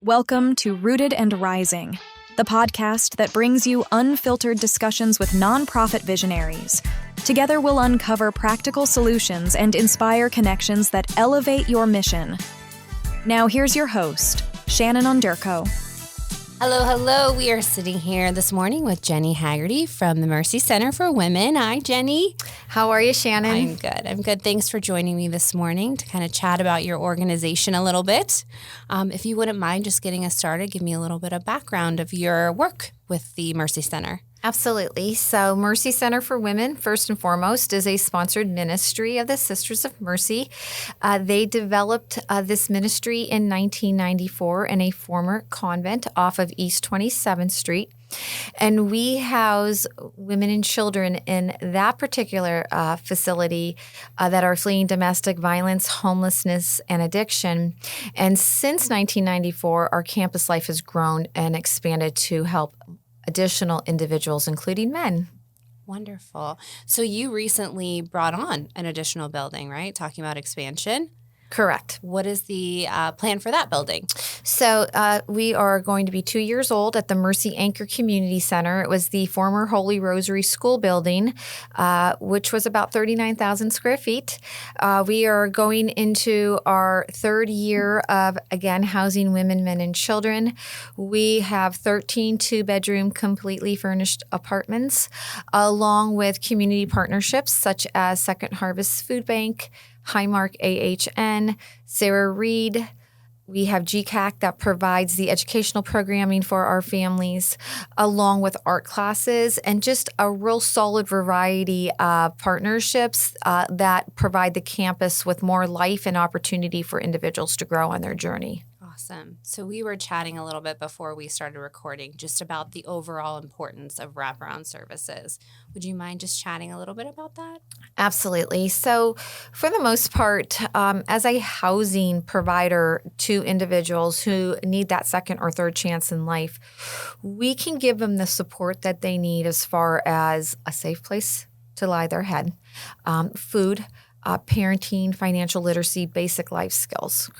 Welcome to Rooted and Rising, the podcast that brings you unfiltered discussions with nonprofit visionaries. Together, we'll uncover practical solutions and inspire connections that elevate your mission. Now, here's your host, Shannon Onderko. Hello. We are sitting here this morning with Jennie Hagerty from the Mercy Center for Women. Hi, Jennie. How are you, Shannon? I'm good. Thanks for joining me this morning to kind of chat about your organization a little bit. If you wouldn't mind just getting us started, give me a little bit of background of your work with the Mercy Center. Absolutely. So Mercy Center for Women, first and foremost, is a sponsored ministry of the Sisters of Mercy. They developed this ministry in 1994 in a former convent off of East 27th Street. And we house women and children in that particular facility that are fleeing domestic violence, homelessness, and addiction. And since 1994, our campus life has grown and expanded to help additional individuals, including men. Wonderful. So you recently brought on an additional building, right? Talking about expansion. Correct. What is the plan for that building? So we are going to be 2 years old at the Mercy Anchor Community Center. It was the former Holy Rosary School building, which was about 39,000 square feet. We are going into our third year of, again, housing women, men, and children. We have 13 two-bedroom, completely furnished apartments, along with community partnerships such as Second Harvest Food Bank, Highmark AHN, Sarah Reed. We have GCAC that provides the educational programming for our families, along with art classes, and just a real solid variety of partnerships that provide the campus with more life and opportunity for individuals to grow on their journey. Awesome. So we were chatting a little bit before we started recording just about the overall importance of wraparound services. Would you mind just chatting a little bit about that? Absolutely. So for the most part, as a housing provider to individuals who need that second or third chance in life, we can give them the support that they need as far as a safe place to lie their head, food, parenting, financial literacy, basic life skills.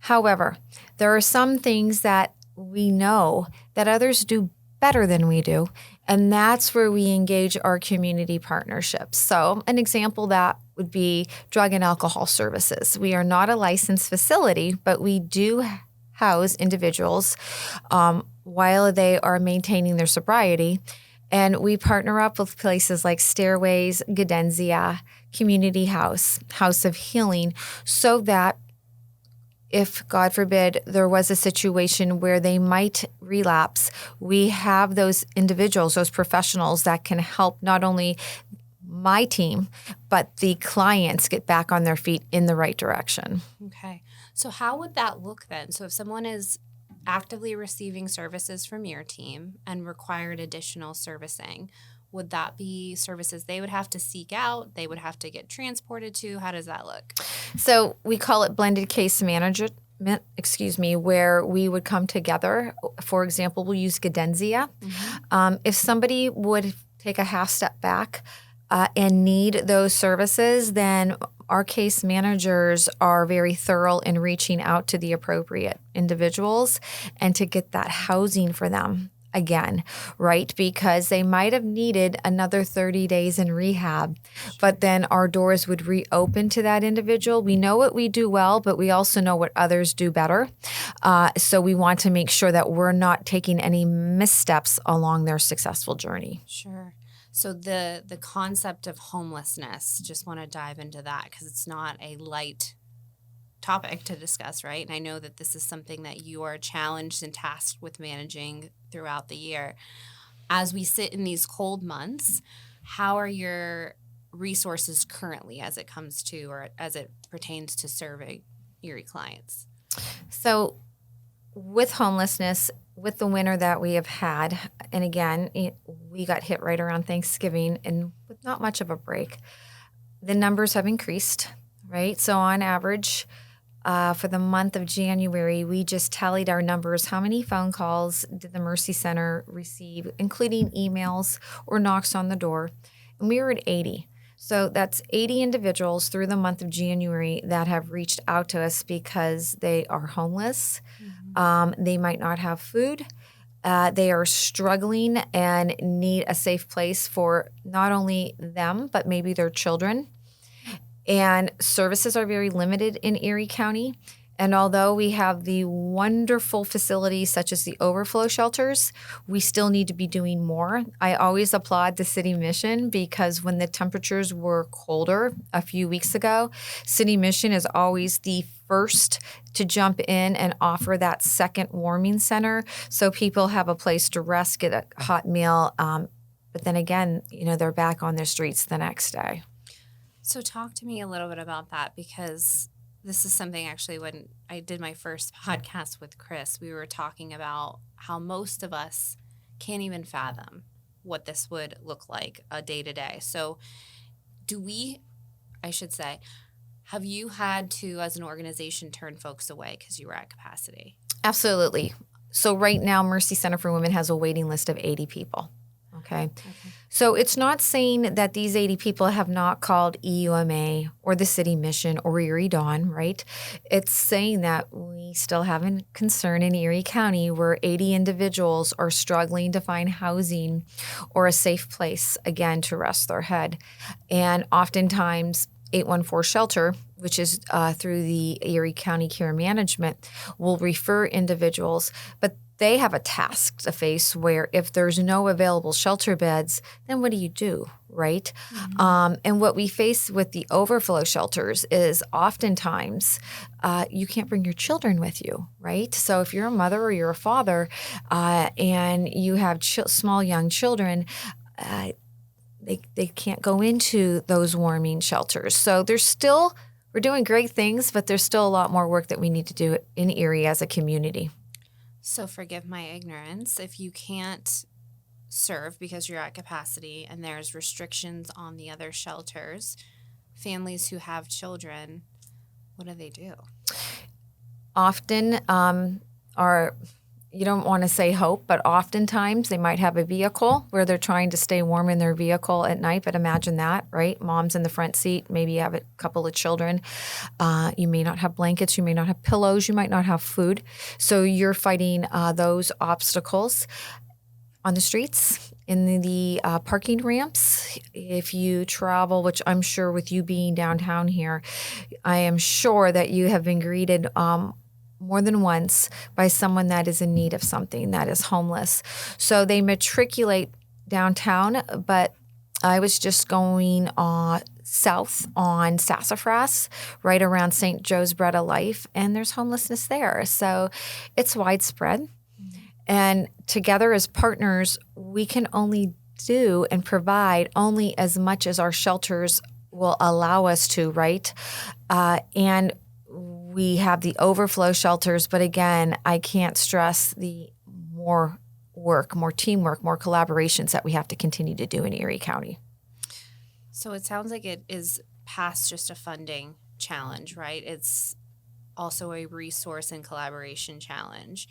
However, there are some things that we know that others do better than we do, and that's where we engage our community partnerships. So an example that would be drug and alcohol services. We are not a licensed facility, but we do house individuals while they are maintaining their sobriety, and we partner up with places like Stairways, Gadenzia, Community House, House of Healing, so that if, God forbid, there was a situation where they might relapse, we have those individuals, those professionals that can help not only my team, but the clients get back on their feet in the right direction. Okay. So how would that look then? So if someone is actively receiving services from your team and required additional servicing, would that be services they would have to seek out? They would have to get transported to? How does that look? So we call it blended case management, where we would come together. For example, we'll use Gadenzia. Mm-hmm. If somebody would take a half step back and need those services, then our case managers are very thorough in reaching out to the appropriate individuals and to get that housing for them. Again, right? Because they might have needed another 30 days in rehab, but then our doors would reopen to that individual. We know what we do well, but we also know what others do better. So we want to make sure that we're not taking any missteps along their successful journey. Sure. So the concept of homelessness, just want to dive into that because it's not a light topic to discuss, right? And I know that this is something that you are challenged and tasked with managing throughout the year. As we sit in these cold months, how are your resources currently as it comes to or as it pertains to serving Erie clients? So with homelessness, with the winter that we have had, and again, we got hit right around Thanksgiving and with not much of a break, the numbers have increased, right? So on average, for the month of January, we just tallied our numbers. How many phone calls did the Mercy Center receive, including emails or knocks on the door? And we were at 80. So that's 80 individuals through the month of January that have reached out to us because they are homeless, They might not have food. They are struggling and need a safe place for not only them, but maybe their children. And services are very limited in Erie County. And although we have the wonderful facilities such as the overflow shelters, we still need to be doing more. I always applaud the city mission because when the temperatures were colder a few weeks ago, city mission is always the first to jump in and offer that second warming center so people have a place to rest, get a hot meal. But then again, they're back on their streets the next day. So talk to me a little bit about that, because this is something actually when I did my first podcast with Chris, we were talking about how most of us can't even fathom what this would look like a day to day. So have you had to, as an organization, turn folks away because you were at capacity? Absolutely. So right now, Mercy Center for Women has a waiting list of 80 people. Okay. So it's not saying that these 80 people have not called EUMA or the city mission or Erie Dawn, right? It's saying that we still have a concern in Erie County where 80 individuals are struggling to find housing or a safe place, again, to rest their head. And oftentimes 814 Shelter, which is through the Erie County Care Management, will refer individuals, but they have a task to face where if there's no available shelter beds, then what do, right? Mm-hmm. And what we face with the overflow shelters is oftentimes you can't bring your children with you, right? So if you're a mother or you're a father and you have small young children, they can't go into those warming shelters. So we're doing great things, but there's still a lot more work that we need to do in Erie as a community. So forgive my ignorance. If you can't serve because you're at capacity and there's restrictions on the other shelters, families who have children, what do they do? Often you don't want to say hope, but oftentimes they might have a vehicle where they're trying to stay warm in their vehicle at night. But imagine that, right? Mom's in the front seat. Maybe you have a couple of children. You may not have blankets. You may not have pillows. You might not have food. So you're fighting those obstacles on the streets, in the parking ramps. If you travel, which I'm sure with you being downtown here, I am sure that you have been greeted more than once by someone that is in need of something, that is homeless. So they matriculate downtown, but I was just going south on Sassafras, right around St. Joe's Bread of Life, and there's homelessness there. So it's widespread. Mm-hmm. And together as partners, we can only do and provide only as much as our shelters will allow us to, right? And we have the overflow shelters, but again, I can't stress the more work, more teamwork, more collaborations that we have to continue to do in Erie County. So it sounds like it is past just a funding challenge, right? It's also a resource and collaboration challenge.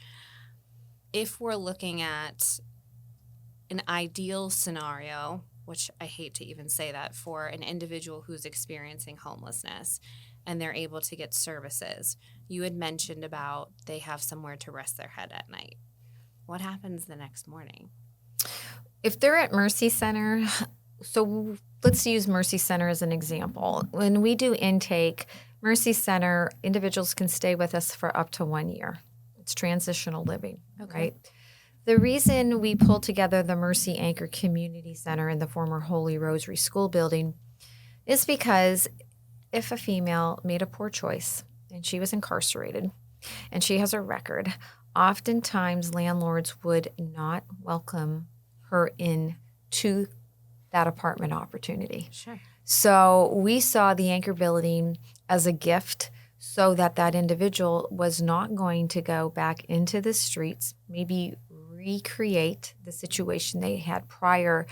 If we're looking at an ideal scenario, which I hate to even say that, for an individual who's experiencing homelessness, and they're able to get services. You had mentioned about they have somewhere to rest their head at night. What happens the next morning? If they're at Mercy Center, so let's use Mercy Center as an example. When we do intake, Mercy Center, individuals can stay with us for up to 1 year. It's transitional living, right? The reason we pulled together the Mercy Anchor Community Center in the former Holy Rosary School building is because if a female made a poor choice and she was incarcerated and she has a record, oftentimes landlords would not welcome her into that apartment opportunity. Sure. So we saw the Anchor building as a gift so that that individual was not going to go back into the streets, maybe recreate the situation they had prior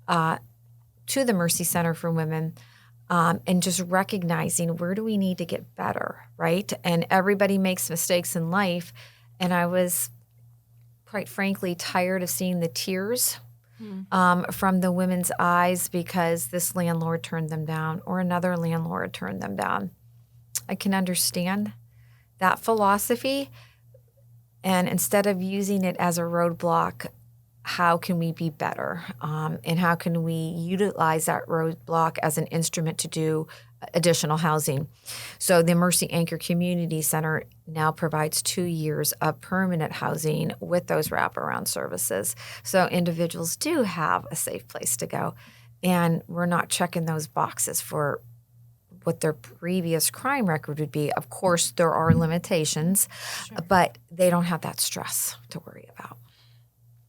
to the Mercy Center for Women. And just recognizing where do we need to get better, right? And everybody makes mistakes in life. And I was, quite frankly, tired of seeing the tears from the women's eyes because this landlord turned them down or another landlord turned them down. I can understand that philosophy, And instead of using it as a roadblock, how can we be better? And how can we utilize that roadblock as an instrument to do additional housing? So the Mercy Anchor Community Center now provides 2 years of permanent housing with those wraparound services. So individuals do have a safe place to go. And we're not checking those boxes for what their previous crime record would be. Of course, there are limitations, but they don't have that stress to worry about.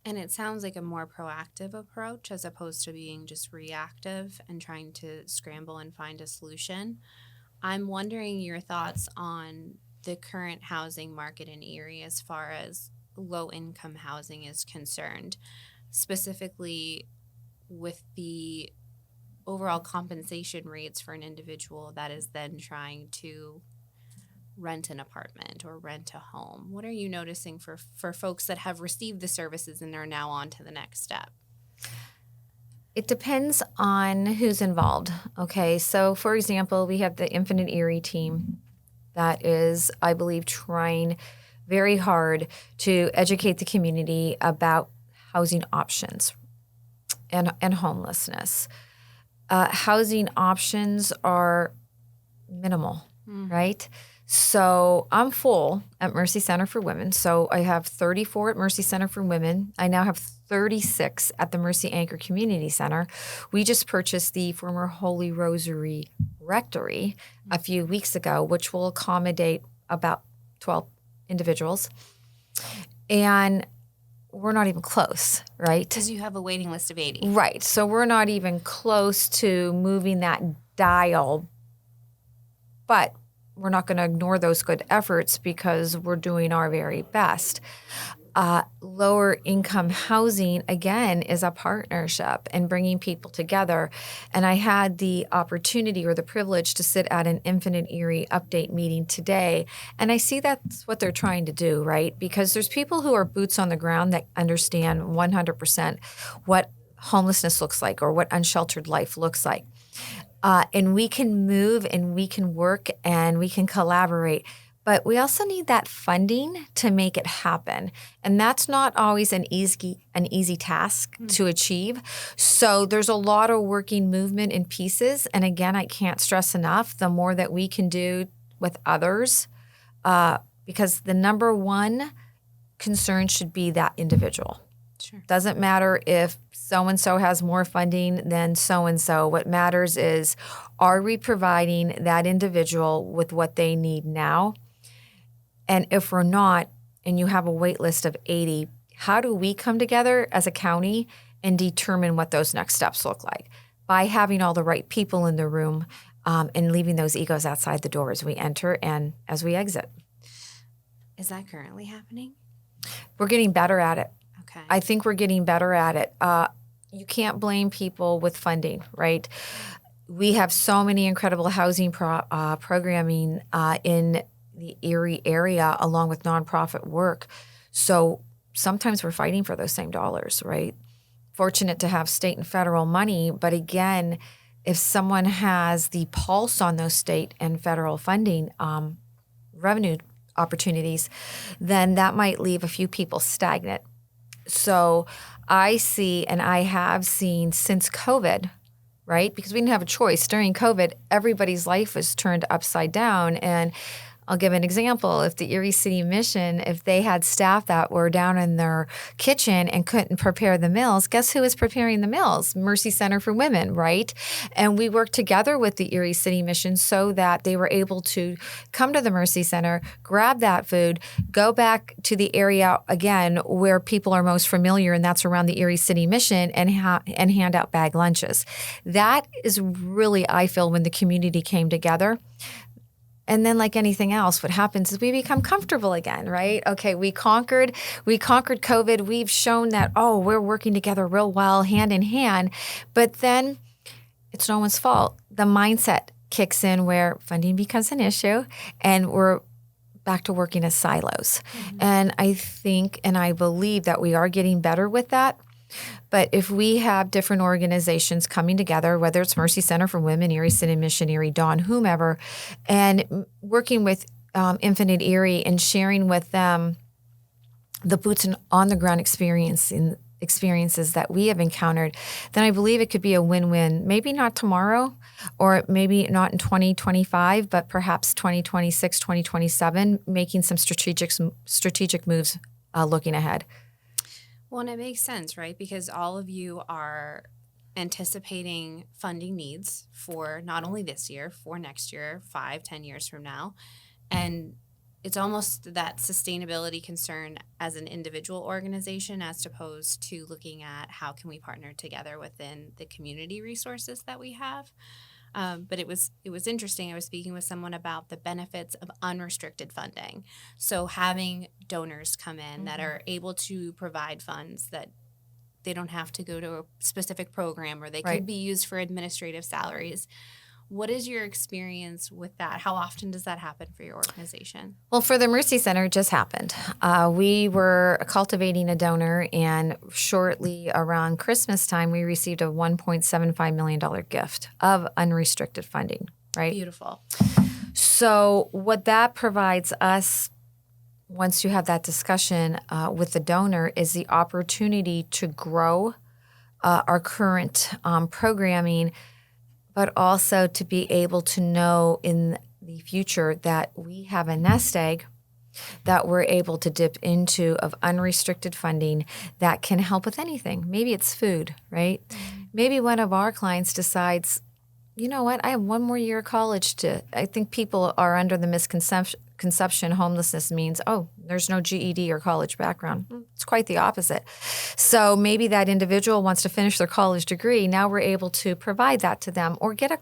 And it sounds like a more proactive approach as opposed to being just reactive and trying to scramble and find a solution. I'm wondering your thoughts on the current housing market in Erie as far as low-income housing is concerned, specifically with the overall compensation rates for an individual that is then trying to rent an apartment or rent a home. What are you noticing for folks that have received the services and are now on to the next step? It depends on who's involved. Okay, so for example, we have the Infinite Erie team that is, I believe, trying very hard to educate the community about housing options and homelessness. Housing options are minimal, right? So I'm full at Mercy Center for Women. So I have 34 at Mercy Center for Women. I now have 36 at the Mercy Anchor Community Center. We just purchased the former Holy Rosary Rectory a few weeks ago, which will accommodate about 12 individuals. And we're not even close, right? Because you have a waiting list of 80. Right. So we're not even close to moving that dial. But we're not going to ignore those good efforts because we're doing our very best. Lower income housing, again, is a partnership and bringing people together. And I had the opportunity or the privilege to sit at an Infinite Erie update meeting today. And I see that's what they're trying to do, right? Because there's people who are boots on the ground that understand 100% what homelessness looks like or what unsheltered life looks like. And we can move and we can work and we can collaborate. But we also need that funding to make it happen. And that's not always an easy task to achieve. So there's a lot of working movement in pieces. And again, I can't stress enough the more that we can do with others, because the number one concern should be that individual. Sure. Doesn't matter if so-and-so has more funding than so-and-so. What matters is, are we providing that individual with what they need now? And if we're not, and you have a wait list of 80, how do we come together as a county and determine what those next steps look like? By having all the right people in the room and leaving those egos outside the door as we enter and as we exit. Is that currently happening? We're getting better at it. Okay. I think we're getting better at it. You can't blame people with funding, right? We have so many incredible housing programming in the Erie area along with nonprofit work. So sometimes we're fighting for those same dollars, right? Fortunate to have state and federal money. But again, if someone has the pulse on those state and federal funding revenue opportunities, then that might leave a few people stagnant. So I see, and I have seen since COVID, right? Because we didn't have a choice. During COVID, everybody's life was turned upside down. And I'll give an example. If the Erie City Mission, if they had staff that were down in their kitchen and couldn't prepare the meals, guess who was preparing the meals? Mercy Center for Women, right? And we worked together with the Erie City Mission so that they were able to come to the Mercy Center, grab that food, go back to the area again where people are most familiar, and that's around the Erie City Mission, and hand out bag lunches. That is really, I feel, when the community came together. And then, like anything else, what happens is we become comfortable again, right? Okay, we conquered COVID. We've shown that, we're working together real well, hand in hand. But then it's no one's fault. The mindset kicks in where funding becomes an issue and we're back to working as silos. Mm-hmm. And I think and I believe that we are getting better with that. But if we have different organizations coming together, whether it's Mercy Center for Women, Erie City Mission, Erie Dawn, whomever, and working with Infinite Erie and sharing with them the boots on the ground experiences that we have encountered, then I believe it could be a win-win. Maybe not tomorrow, or maybe not in 2025, but perhaps 2026, 2027, making some strategic moves looking ahead. Well, and it makes sense, right? Because all of you are anticipating funding needs for not only this year, for next year, 5-10 years from now. And it's almost that sustainability concern as an individual organization as opposed to looking at how can we partner together within the community resources that we have. But it was interesting. I was speaking with someone about the benefits of unrestricted funding. So having donors come in that are able to provide funds that they don't have to go to a specific program, or they could be used for administrative salaries. What is your experience with that? How often does that happen for your organization? Well, for the Mercy Center, it just happened. We were cultivating a donor, and shortly around Christmas time, we received a $1.75 million gift of unrestricted funding, right? Beautiful. So what that provides us, once you have that discussion with the donor, is the opportunity to grow our current programming, but also to be able to know in the future that we have a nest egg that we're able to dip into of unrestricted funding that can help with anything. Maybe it's food, right? Maybe one of our clients decides, you know what, I have one more year of college to. I think people are under the misconception homelessness means, oh, there's no GED or college background. It's quite the opposite. So maybe that individual wants to finish their college degree. Now we're able to provide that to them, or get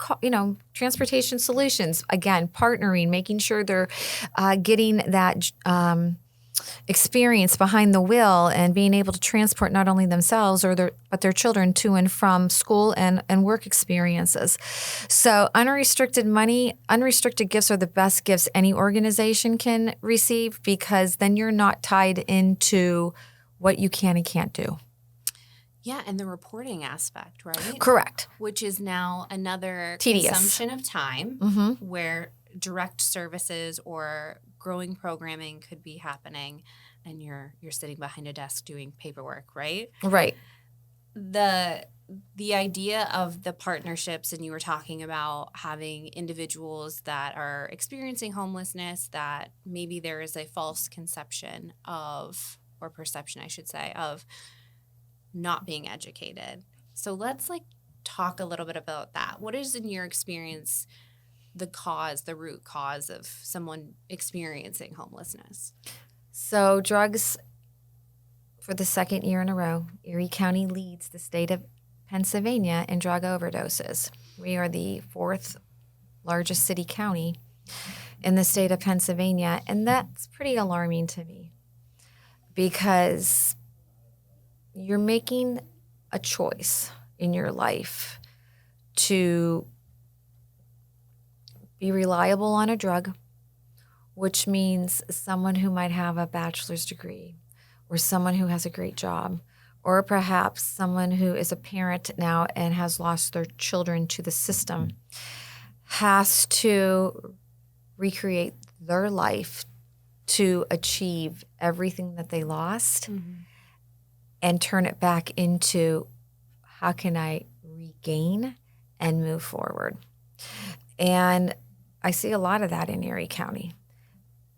transportation solutions. Again, partnering, making sure they're getting that experience behind the wheel and being able to transport not only themselves but their children to and from school and work experiences. So unrestricted money, unrestricted gifts are the best gifts any organization can receive, because then you're not tied into what you can and can't do. Yeah, and the reporting aspect, right? Correct. Which is now another tedious consumption of time where direct services or growing programming could be happening, and you're sitting behind a desk doing paperwork, right? Right. The idea of the partnerships, and you were talking about having individuals that are experiencing homelessness, that maybe there is a false conception of, or perception, I should say, of not being educated. So let's talk a little bit about that. What is, in your experience, the root cause of someone experiencing homelessness? So drugs, for the second year in a row, Erie County leads the state of Pennsylvania in drug overdoses. We are the fourth largest city county in the state of Pennsylvania, and that's pretty alarming to me, because you're making a choice in your life to be reliable on a drug, which means someone who might have a bachelor's degree, or someone who has a great job, or perhaps someone who is a parent now and has lost their children to the system, has to recreate their life to achieve everything that they lost and turn it back into, how can I regain and move forward? And I see a lot of that in Erie County,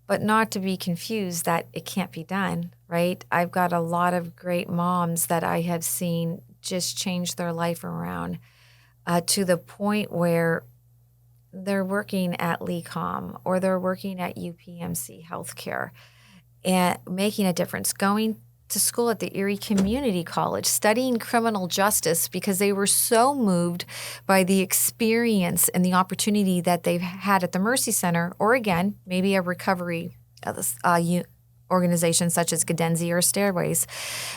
but not to be confused that it can't be done, right? I've got a lot of great moms that I have seen just change their life around to the point where they're working at LECOM, or they're working at UPMC Healthcare and making a difference, going to school at the Erie Community College, studying criminal justice, because they were so moved by the experience and the opportunity that they've had at the Mercy Center, or again, maybe a recovery organization such as Gadenzi or Stairways,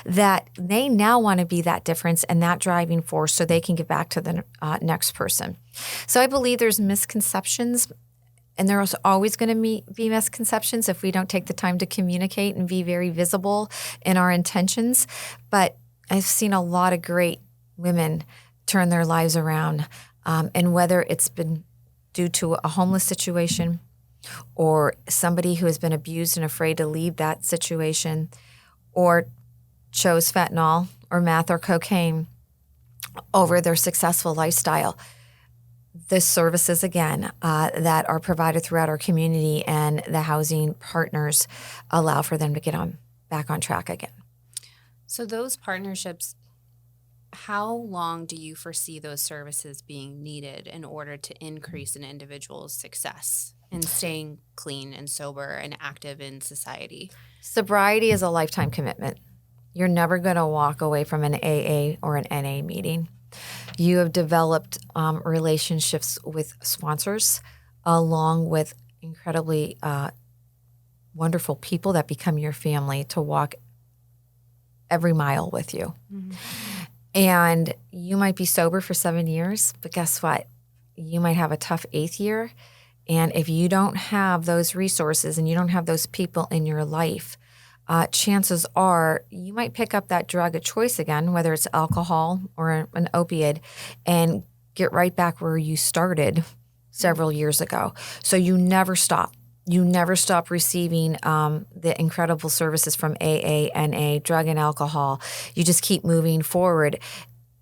that they now want to be that difference and that driving force so they can give back to the next person. So I believe there's misconceptions, and there's always going to be misconceptions if we don't take the time to communicate and be very visible in our intentions. But I've seen a lot of great women turn their lives around, and whether it's been due to a homeless situation, or somebody who has been abused and afraid to leave that situation, or chose fentanyl or meth or cocaine over their successful lifestyle. The services, again, that are provided throughout our community and the housing partners allow for them to get back on track again. So those partnerships, how long do you foresee those services being needed in order to increase an individual's success in staying clean and sober and active in society? Sobriety is a lifetime commitment. You're never going to walk away from an AA or an NA meeting. You have developed relationships with sponsors along with incredibly wonderful people that become your family to walk every mile with you. Mm-hmm. And you might be sober for 7 years, but guess what? You might have a tough 8th year. And if you don't have those resources and you don't have those people in your life, chances are you might pick up that drug of choice again, whether it's alcohol or an opiate, and get right back where you started several years ago. So you never stop. You never stop receiving the incredible services from AA, NA, drug and alcohol. You just keep moving forward.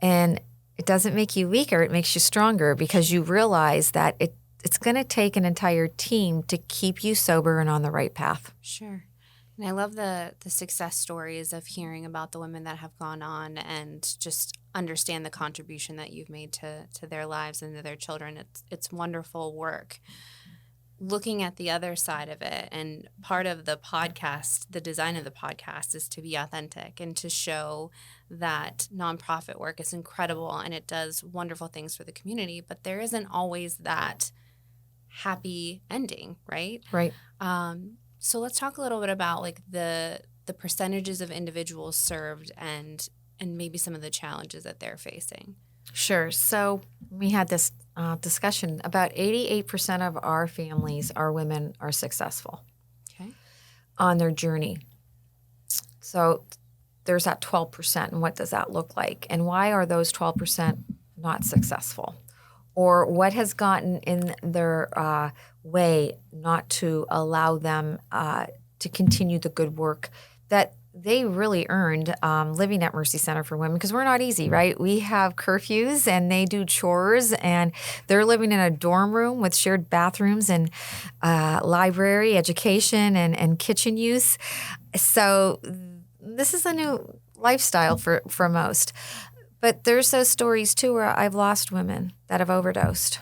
And it doesn't make you weaker. It makes you stronger because you realize that it's going to take an entire team to keep you sober and on the right path. Sure. And I love the success stories of hearing about the women that have gone on and just understand the contribution that you've made to their lives and to their children. It's wonderful work. Looking at the other side of it, and part of the podcast, the design of the podcast is to be authentic and to show that nonprofit work is incredible and it does wonderful things for the community, but there isn't always that happy ending, right? Right. So let's talk a little bit about like the percentages of individuals served and maybe some of the challenges that they're facing. Sure. So we had this discussion. About 88% of our families, our women, are successful on their journey. So there's that 12%, and what does that look like? And why are those 12% not successful? Or what has gotten in their way not to allow them to continue the good work that they really earned living at Mercy Center for Women, because we're not easy, right? We have curfews and they do chores and they're living in a dorm room with shared bathrooms and library, education, and kitchen use. So this is a new lifestyle for most. But there's those stories too where I've lost women that have overdosed.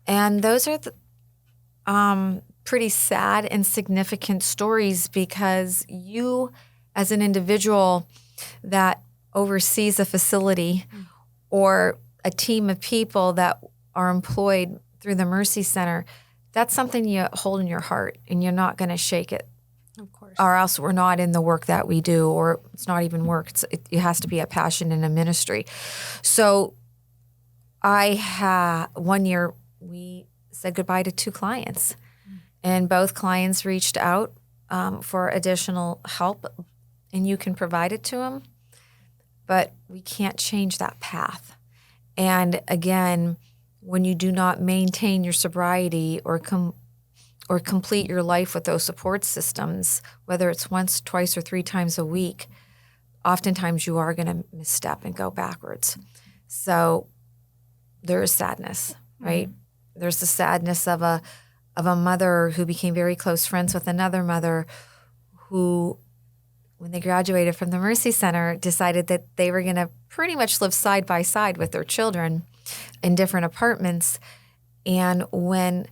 And those are pretty sad and significant stories because you, as an individual that oversees a facility or a team of people that are employed through the Mercy Center, that's something you hold in your heart and you're not going to shake it. Of course. Or else we're not in the work that we do, or it's not even work. It has to be a passion and a ministry. So one year we said goodbye to 2 clients. And both clients reached out for additional help, and you can provide it to them, but we can't change that path. And again, when you do not maintain your sobriety or complete your life with those support systems, whether it's once, twice, or 3 times a week, oftentimes you are going to misstep and go backwards. So there is sadness, right? Mm-hmm. There's the sadness of a mother who became very close friends with another mother who, when they graduated from the Mercy Center, decided that they were going to pretty much live side by side with their children in different apartments. And when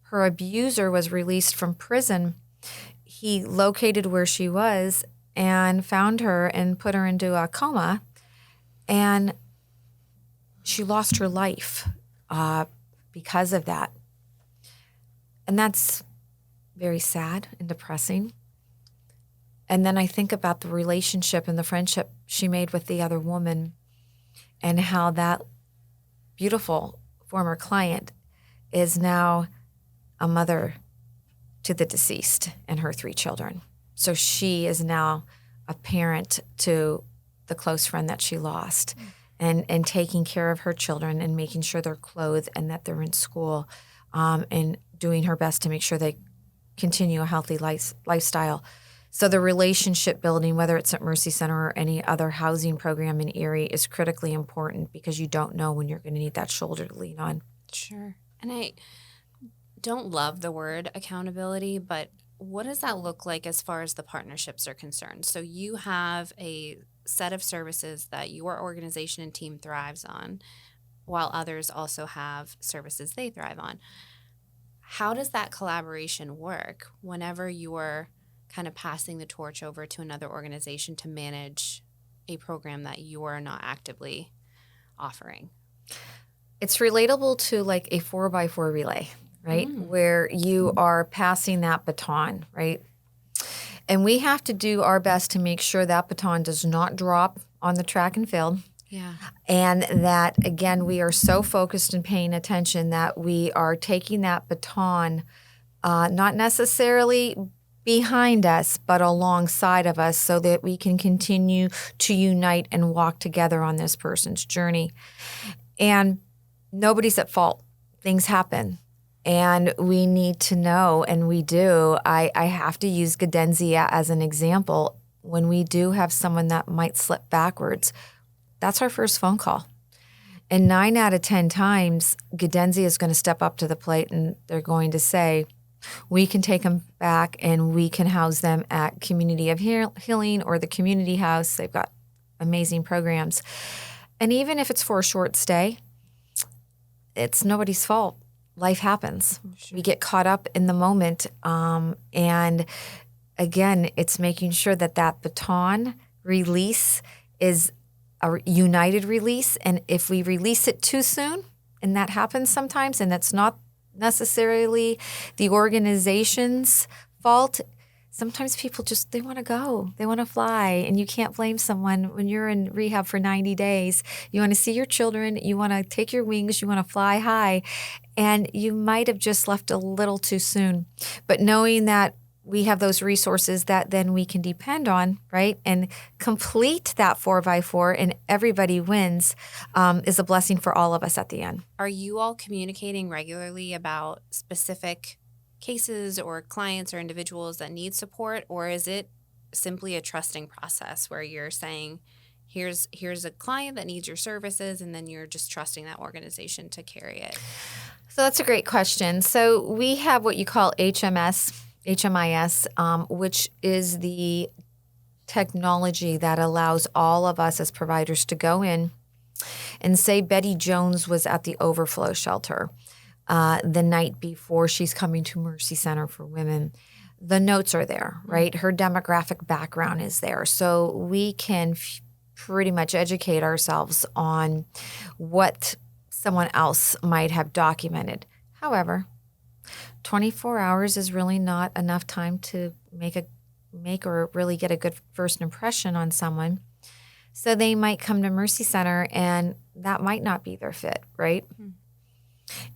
her abuser was released from prison, he located where she was and found her and put her into a coma. And she lost her life because of that. And that's very sad and depressing. And then I think about the relationship and the friendship she made with the other woman and how that beautiful former client is now a mother to the deceased and her 3 children. So she is now a parent to the close friend that she lost and taking care of her children and making sure they're clothed and that they're in school and doing her best to make sure they continue a healthy lifestyle. So the relationship building, whether it's at Mercy Center or any other housing program in Erie, is critically important because you don't know when you're going to need that shoulder to lean on. Sure. And I don't love the word accountability, but what does that look like as far as the partnerships are concerned? So you have a set of services that your organization and team thrives on, while others also have services they thrive on. How does that collaboration work whenever you're kind of passing the torch over to another organization to manage a program that you are not actively offering? It's relatable to like a 4x4 relay, right? Where you are passing that baton, right? And we have to do our best to make sure that baton does not drop on the track and field. Yeah. And that, again, we are so focused and paying attention that we are taking that baton, not necessarily behind us, but alongside of us so that we can continue to unite and walk together on this person's journey. And nobody's at fault. Things happen. And we need to know, and we do. I have to use Gadenzia as an example. When we do have someone that might slip backwards, that's our first phone call. And 9 out of 10 times, Gadenzia is going to step up to the plate and they're going to say, we can take them back and we can house them at Community of Healing or the Community House. They've got amazing programs. And even if it's for a short stay, it's nobody's fault. Life happens. Sure. We get caught up in the moment. And again, it's making sure that that baton release is a united release. And if we release it too soon, and that happens sometimes, and that's not necessarily the organization's fault, sometimes people just, they want to go. They want to fly. And you can't blame someone when you're in rehab for 90 days. You want to see your children. You want to take your wings. You want to fly high. And you might have just left a little too soon. But knowing that we have those resources that then we can depend on, right, and complete that 4x4 and everybody wins is a blessing for all of us at the end. Are you all communicating regularly about specific cases or clients or individuals that need support, or is it simply a trusting process where you're saying, here's a client that needs your services, and then you're just trusting that organization to carry it? So that's a great question. So we have what you call HMIS, which is the technology that allows all of us as providers to go in and say Betty Jones was at the overflow shelter the night before she's coming to Mercy Center for Women. The notes are there, right? Her demographic background is there. So we can pretty much educate ourselves on what someone else might have documented. However, 24 hours is really not enough time to make or really get a good first impression on someone. So they might come to Mercy Center and that might not be their fit, right? Mm-hmm.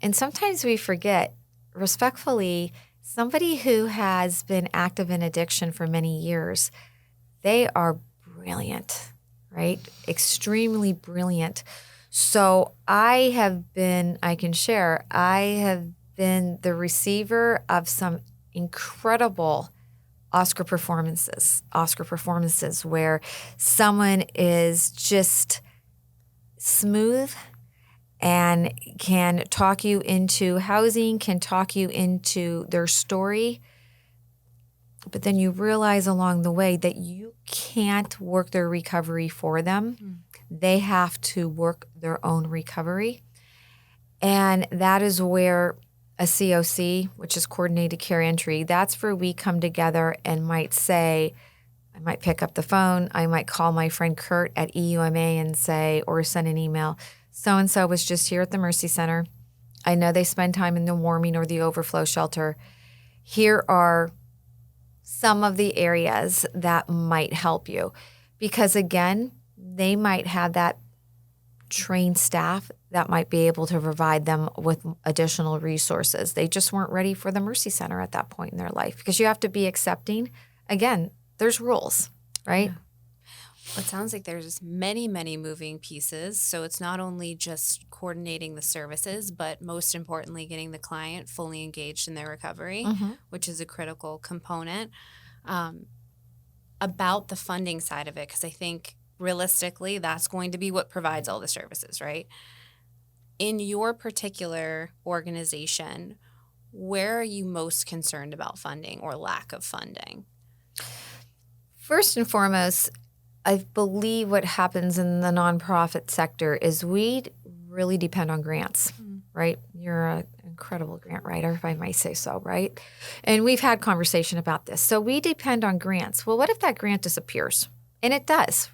And sometimes we forget, respectfully, somebody who has been active in addiction for many years, they are brilliant, right? Extremely brilliant. So I have been the receiver of some incredible Oscar performances where someone is just smooth and can talk you into housing, can talk you into their story. But then you realize along the way that you can't work their recovery for them. Mm. They have to work their own recovery. And that is where a COC, which is coordinated care entry, that's where we come together and might say, I might pick up the phone, I might call my friend Kurt at EUMA and say, or send an email, so-and-so was just here at the Mercy Center. I know they spend time in the warming or the overflow shelter. Here are some of the areas that might help you. Because again, they might have that trained staff that might be able to provide them with additional resources. They just weren't ready for the Mercy Center at that point in their life because you have to be accepting. Again, there's rules, right? Yeah. Well, it sounds like there's many, many moving pieces. So it's not only just coordinating the services, but most importantly, getting the client fully engaged in their recovery, mm-hmm. which is a critical component. about the funding side of it, because I think realistically that's going to be what provides all the services, right? In your particular organization, where are you most concerned about funding or lack of funding? First and foremost, I believe what happens in the nonprofit sector is we really depend on grants, right? You're an incredible grant writer, if I might say so, right? And we've had conversation about this. So we depend on grants. Well, what if that grant disappears? And it does.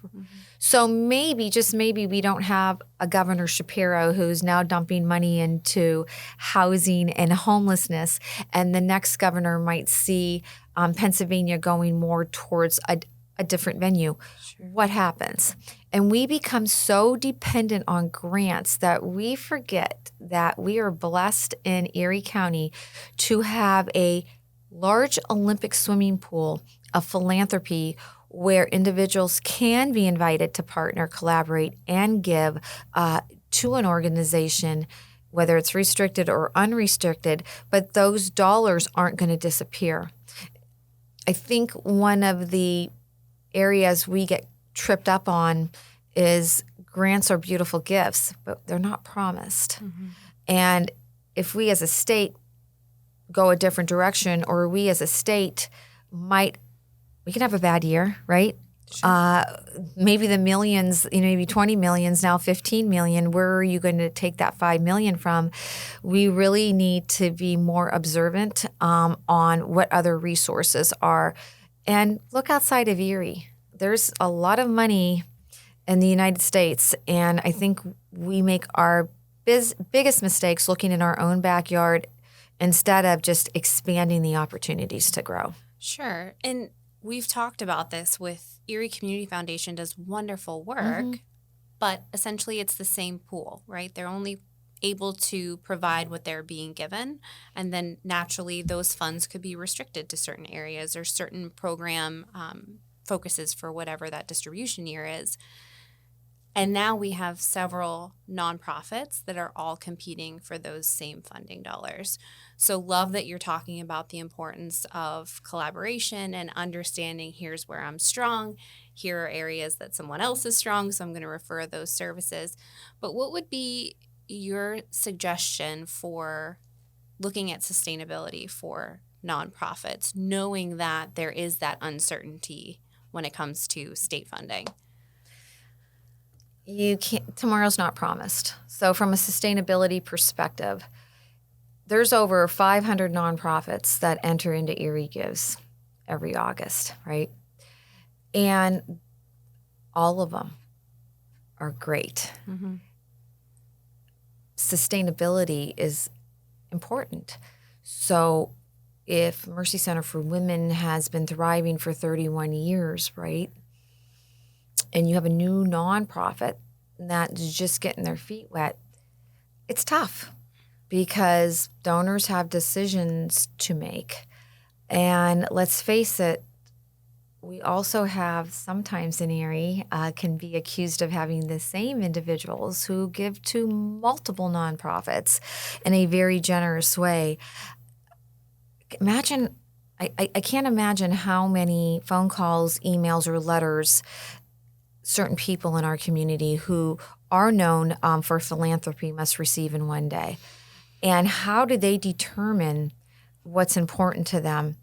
So maybe, just maybe, we don't have a Governor Shapiro who's now dumping money into housing and homelessness, and the next governor might see Pennsylvania going more towards a different venue. Sure. What happens? And we become so dependent on grants that we forget that we are blessed in Erie County to have a large Olympic swimming pool of philanthropy where individuals can be invited to partner, collaborate, and give to an organization, whether it's restricted or unrestricted, but those dollars aren't going to disappear. I think one of the areas we get tripped up on is grants are beautiful gifts, but they're not promised. And if we as a state go a different direction, or we as a state we can have a bad year, right? Sure. Maybe the millions, maybe 20 millions, now 15 million. Where are you going to take that 5 million from? We really need to be more observant on what other resources are. And look outside of Erie. There's a lot of money in the United States, and I think we make our biggest mistakes looking in our own backyard instead of just expanding the opportunities to grow. Sure. And we've talked about this with Erie Community Foundation does wonderful work, but essentially it's the same pool, right? They're only able to provide what they're being given, and then naturally those funds could be restricted to certain areas or certain program focuses for whatever that distribution year is. And now we have several nonprofits that are all competing for those same funding dollars. So love that you're talking about the importance of collaboration and understanding here's where I'm strong, here are areas that someone else is strong, so I'm going to refer those services. But what would be your suggestion for looking at sustainability for nonprofits, knowing that there is that uncertainty when it comes to state funding? Tomorrow's not promised. So from a sustainability perspective, there's over 500 nonprofits that enter into Erie Gives every August, right? And all of them are great. Sustainability is important. So if Mercy Center for Women has been thriving for 31 years, right? And you have a new nonprofit that's just getting their feet wet, it's tough because donors have decisions to make. And let's face it, we also have sometimes in Erie can be accused of having the same individuals who give to multiple nonprofits in a very generous way. I can't imagine how many phone calls, emails, or letters certain people in our community who are known for philanthropy must receive in one day. And how do they determine what's important to them?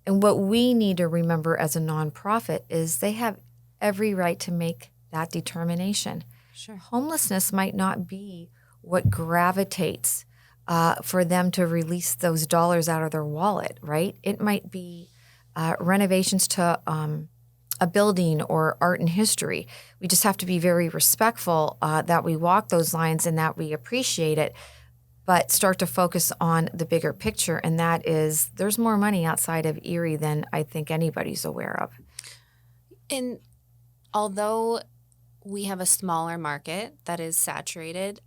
And what we need to remember as a nonprofit is they have every right to make that determination. Sure. Homelessness might not be what gravitates for them to release those dollars out of their wallet, right? It might be renovations to a building or art and history. We just have to be very respectful that we walk those lines and that we appreciate it, but start to focus on the bigger picture, and that is there's more money outside of Erie than I think anybody's aware of. And although we have a smaller market that is saturated,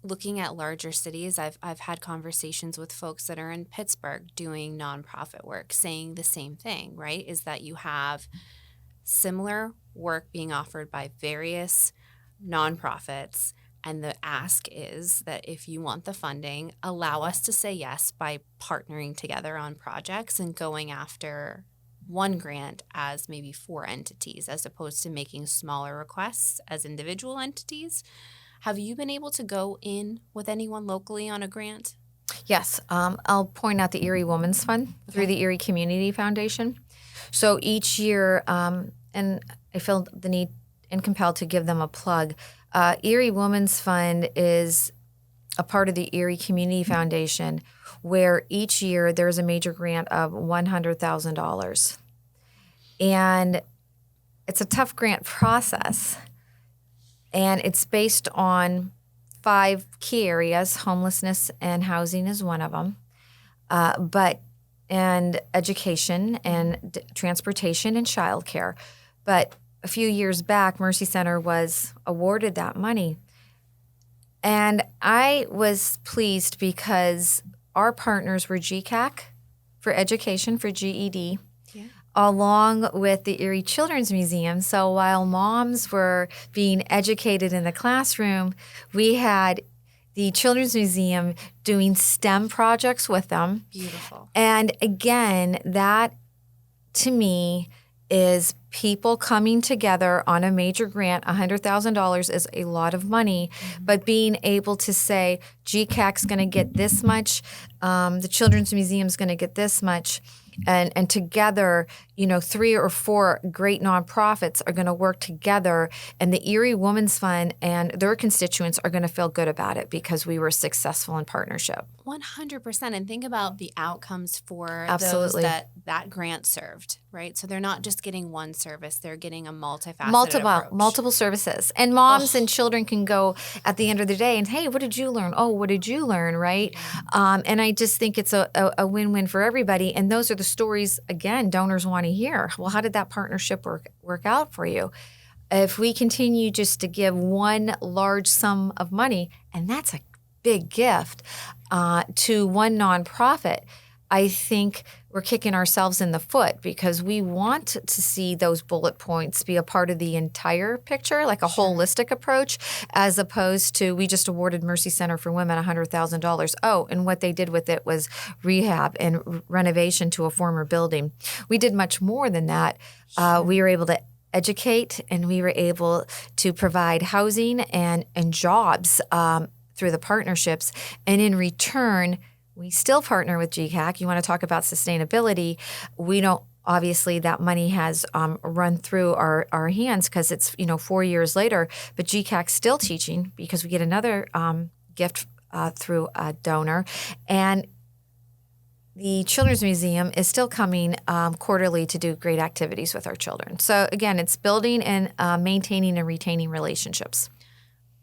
looking at larger cities, I've had conversations with folks that are in Pittsburgh doing nonprofit work saying the same thing, right? Is that you have similar work being offered by various nonprofits, and the ask is that if you want the funding, allow us to say yes by partnering together on projects and going after one grant as maybe 4 entities as opposed to making smaller requests as individual entities. Have you been able to go in with anyone locally on a grant? Yes. I'll point out the Erie Women's Fund through the Erie Community Foundation. So each year, and I feel the need and compelled to give them a plug, Erie Women's Fund is a part of the Erie Community Foundation where each year there's a major grant of $100,000. And it's a tough grant process. And it's based on 5 key areas. Homelessness and housing is one of them. And education and transportation and childcare. But a few years back, Mercy Center was awarded that money. And I was pleased because our partners were GCAC for education, for GED, along with the Erie Children's Museum. So while moms were being educated in the classroom, we had the Children's Museum doing STEM projects with them. Beautiful. And again, that to me is people coming together on a major grant. $100,000 is a lot of money, but being able to say GCAC's going to get this much, the Children's Museum's going to get this much, and together, 3 or 4 great nonprofits are going to work together, and the Erie Women's Fund and their constituents are going to feel good about it because we were successful in partnership. 100%. And think about the outcomes for Absolutely. those that grant served, right? So they're not just getting one service, they're getting a multifaceted approach. Multiple services. And moms and children can go at the end of the day and, hey, what did you learn? Oh, what did you learn, right? And I just think it's a win-win for everybody. And those are the stories, again, donors want to hear. Well, how did that partnership work out for you? If we continue just to give one large sum of money, and that's a big gift, to one nonprofit, I think we're kicking ourselves in the foot because we want to see those bullet points be a part of the entire picture, like a holistic approach, as opposed to we just awarded Mercy Center for Women $100,000. Oh, and what they did with it was rehab and renovation to a former building. We did much more than that. We were able to educate, and we were able to provide housing and jobs through the partnerships. And in return, we still partner with GCAC. You want to talk about sustainability. We don't, obviously that money has run through our hands because it's, 4 years later, but GCAC's still teaching because we get another gift through a donor. And the Children's Museum is still coming quarterly to do great activities with our children. So again, it's building and maintaining and retaining relationships.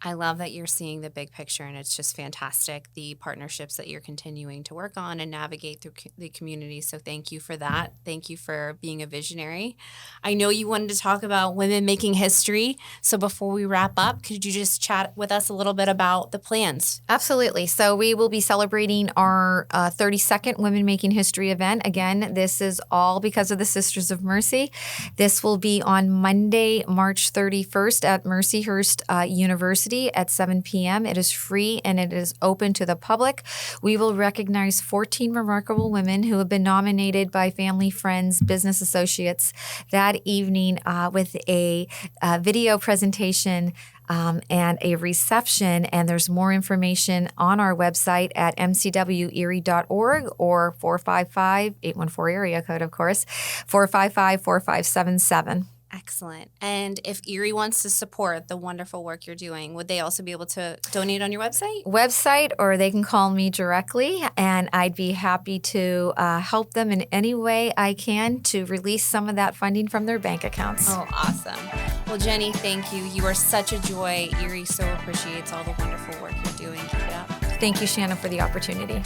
I love that you're seeing the big picture, and it's just fantastic, the partnerships that you're continuing to work on and navigate through the community. So thank you for that. Thank you for being a visionary. I know you wanted to talk about women making history. So before we wrap up, could you just chat with us a little bit about the plans? Absolutely. So we will be celebrating our 32nd Women Making History event. Again, this is all because of the Sisters of Mercy. This will be on Monday, March 31st at Mercyhurst University at 7 p.m. It is free and it is open to the public. We will recognize 14 remarkable women who have been nominated by family, friends, business associates that evening with a video presentation and a reception. And there's more information on our website at mcwerie.org or 455-814 area code, of course, 455-4577. Excellent. And if Erie wants to support the wonderful work you're doing, would they also be able to donate on your website? Or they can call me directly, and I'd be happy to help them in any way I can to release some of that funding from their bank accounts. Oh, awesome. Well, Jennie, thank you. You are such a joy. Erie so appreciates all the wonderful work you're doing. Keep it up. Thank you, Shannon, for the opportunity.